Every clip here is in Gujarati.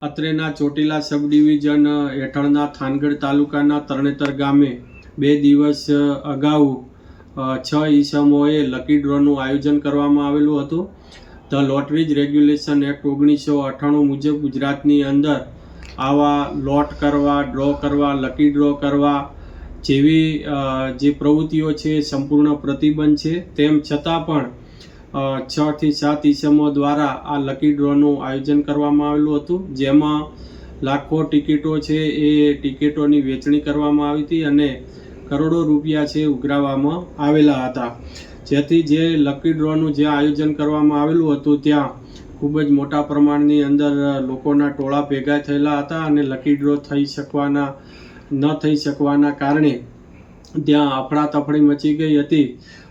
અત્રેના ચોટીલા સબ ડિવિઝન હેઠળના થાનગઢ તાલુકાના તરણેતર ગામે 2 દિવસ અગાઉ 6 ઈસમોએ લકી ડ્રોનું આયોજન કરવામાં આવેલું હતું. ધ લોટરીઝ રેગ્યુલેશન એક્ટ 1998 મુજબ ગુજરાતની અંદર આવા લોટ કરવા, ડ્રો કરવા, લકી ડ્રો કરવા જેવી જે પ્રવૃત્તિઓ છે સંપૂર્ણ પ્રતિબંધ છે. તેમ છતાં પણ 6 થી 7 ઈસમો દ્વારા આ લકી ડ્રોનું આયોજન કરવામાં આવેલું હતું, જેમાં લાખો ટિકિટો છે એ ટિકિટોની વેચણી કરવામાં આવી હતી અને કરોડો રૂપિયા છે ઉઘરાવવામાં આવેલા હતા. જેથી જે લકી ડ્રોનું જે આયોજન કરવામાં આવેલું હતું ત્યાં ખૂબ જ મોટા પ્રમાણની અંદર લોકોના ટોળા ભેગા થયેલા હતા અને લકી ડ્રો ન થઈ શકવાના કારણે ત્યાં અફડાતફડી મચી ગઈ હતી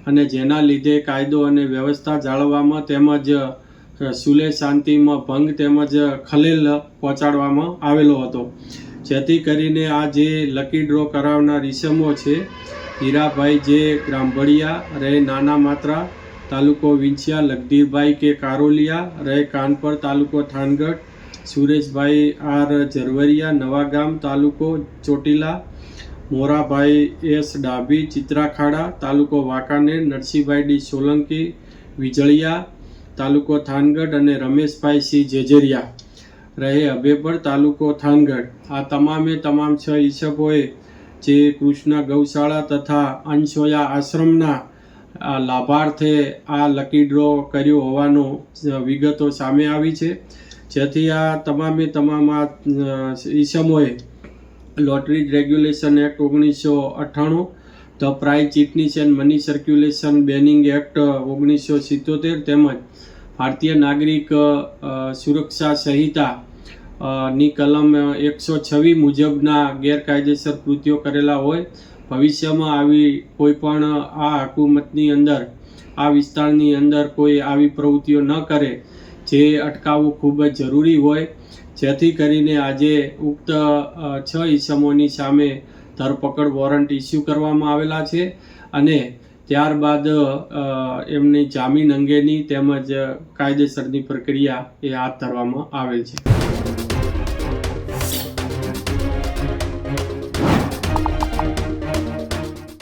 અને જેના લીધે કાયદો અને વ્યવસ્થા જાળવવામાં તેમજ સુલેહ શાંતિમાં ભંગ તેમજ ખલેલ પહોંચાડવામાં આવેલો હતો. જેથી કરીને આ જે લકી ડ્રો કરાવનાર ઈસમો છે, હીરાભાઈ જે ગ્રામભળિયા રહે નાના માત્રા તાલુકો વિંછિયા, લગધીરભાઈ કે કારોલિયા રહે કાનપર તાલુકો થાનગઢ, સુરેશભાઈ આર ઝરવરિયા નવાગામ તાલુકો ચોટીલા, મોરાભાઈ એસ ડાભી ચિત્રાખાડા તાલુકો વાંકાનેર, નરસિંહભાઈ ડી સોલંકી વિજળિયા તાલુકો થાનગઢ અને રમેશભાઈ સી જેજેરિયા રહે અભેપર તાલુકો થાનગઢ. આ તમામે તમામ 6 ઈસમોએ જે કૃષ્ણ ગૌશાળા તથા અંશોયા આશ્રમના લાભાર્થે આ લકી ડ્રો કર્યો હોવાનો વિગતો સામે આવી છે. જેથી આ તમામે તમામ ઈસમોએ lottery regulation act 1998, the prize chits and money circulation banning act 1977 તેમજ ભારતીય નાગરિક સુરક્ષા સંહિતા ની કલમ 126 મુજબના ગેરકાયદેસર કૃત્યો કરેલા હોય ભવિષ્યમાં આવી કોઈ પણ આ હુકુમતની અંદર આ વિસ્તારની અંદર કોઈ આવી પ્રવૃત્તિઓ ન કરે જે અટકાવવું ખૂબ જ જરૂરી હોય. જેથી કરીને આજે ઉક્ત 6 ઈસમોની સામે ધરપકડ વોરંટ ઇસ્યુ કરવામાં આવેલા છે અને ત્યારબાદ એમની જામીન અંગેની તેમજ કાયદેસરની પ્રક્રિયા એ હાથ ધરવામાં આવેલ છે.